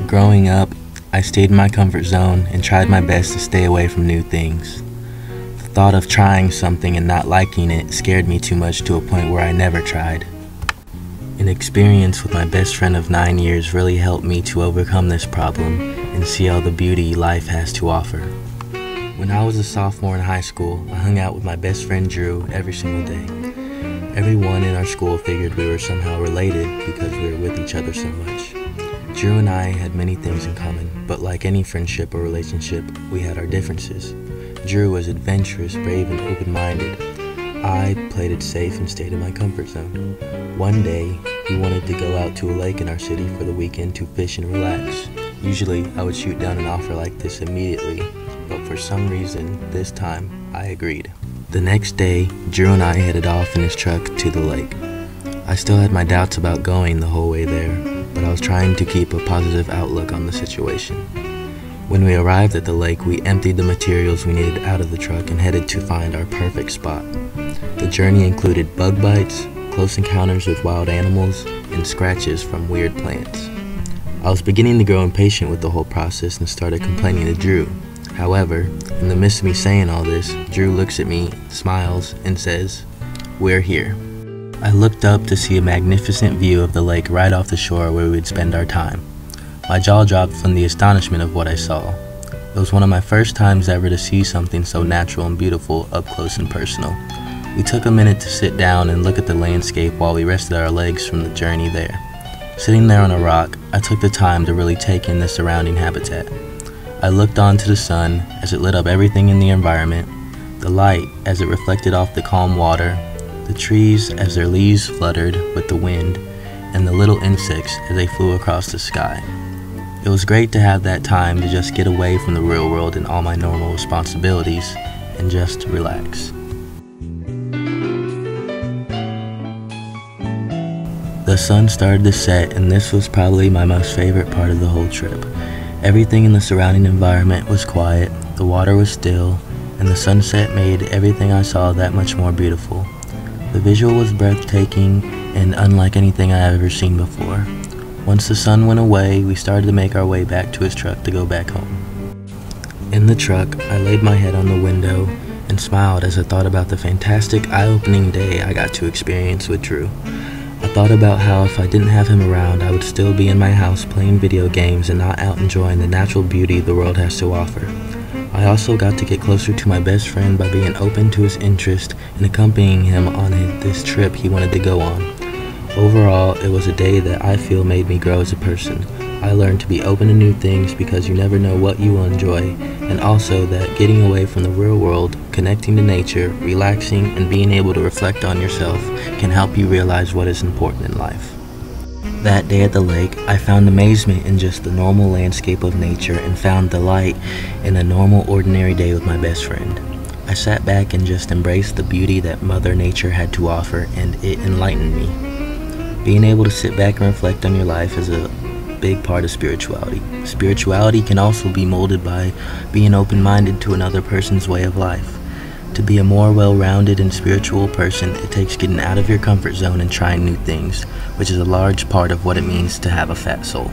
Growing up, I stayed in my comfort zone and tried my best to stay away from new things. The thought of trying something and not liking it scared me too much to a point where I never tried. An experience with my best friend of 9 years really helped me to overcome this problem and see all the beauty life has to offer. When I was a sophomore in high school, I hung out with my best friend Drew every single day. Everyone in our school figured we were somehow related because we were with each other so much. Drew and I had many things in common, but like any friendship or relationship, we had our differences. Drew was adventurous, brave, and open-minded. I played it safe and stayed in my comfort zone. One day, he wanted to go out to a lake in our city for the weekend to fish and relax. Usually, I would shoot down an offer like this immediately, but for some reason, this time, I agreed. The next day, Drew and I headed off in his truck to the lake. I still had my doubts about going the whole way there, but I was trying to keep a positive outlook on the situation. When we arrived at the lake, we emptied the materials we needed out of the truck and headed to find our perfect spot. The journey included bug bites, close encounters with wild animals, and scratches from weird plants. I was beginning to grow impatient with the whole process and started complaining to Drew. However, in the midst of me saying all this, Drew looks at me, smiles, and says, "We're here." I looked up to see a magnificent view of the lake right off the shore where we would spend our time. My jaw dropped from the astonishment of what I saw. It was one of my first times ever to see something so natural and beautiful up close and personal. We took a minute to sit down and look at the landscape while we rested our legs from the journey there. Sitting there on a rock, I took the time to really take in the surrounding habitat. I looked onto the sun as it lit up everything in the environment, the light as it reflected off the calm water, the trees as their leaves fluttered with the wind, and the little insects as they flew across the sky. It was great to have that time to just get away from the real world and all my normal responsibilities and just relax. The sun started to set, and this was probably my most favorite part of the whole trip. Everything in the surrounding environment was quiet, the water was still, and the sunset made everything I saw that much more beautiful. The visual was breathtaking and unlike anything I had ever seen before. Once the sun went away, we started to make our way back to his truck to go back home. In the truck, I laid my head on the window and smiled as I thought about the fantastic, eye-opening day I got to experience with Drew. I thought about how if I didn't have him around, I would still be in my house playing video games and not out enjoying the natural beauty the world has to offer. I also got to get closer to my best friend by being open to his interest and accompanying him on this trip he wanted to go on. Overall, it was a day that I feel made me grow as a person. I learned to be open to new things because you never know what you will enjoy, and also that getting away from the real world, connecting to nature, relaxing, and being able to reflect on yourself can help you realize what is important in life. That day at the lake, I found amazement in just the normal landscape of nature and found delight in a normal, ordinary day with my best friend. I sat back and just embraced the beauty that Mother Nature had to offer, and it enlightened me. Being able to sit back and reflect on your life is a big part of spirituality. Spirituality can also be molded by being open-minded to another person's way of life. To be a more well-rounded and spiritual person, it takes getting out of your comfort zone and trying new things, which is a large part of what it means to have a fat soul.